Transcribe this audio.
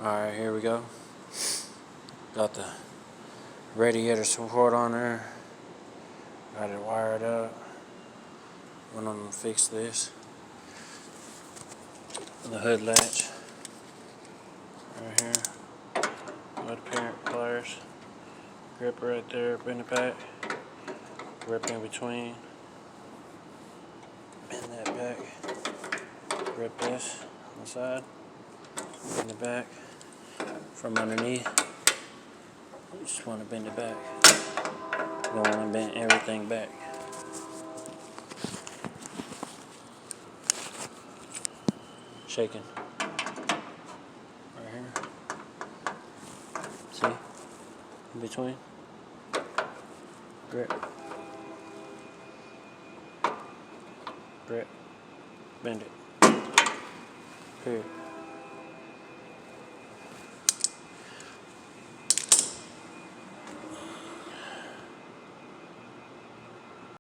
Alright, here we go. Got the radiator support on there. Got it wired up. Went on to fix this. The hood latch. Right here. Mud parent pliers. Grip right there, bend it back. Grip in between. Bend that back. Grip this on the side. Bend it back. From underneath, you just want to bend it back. You don't want to bend everything back. Shaking. Right here. See? In between. Grip. Grip. Bend it. Period.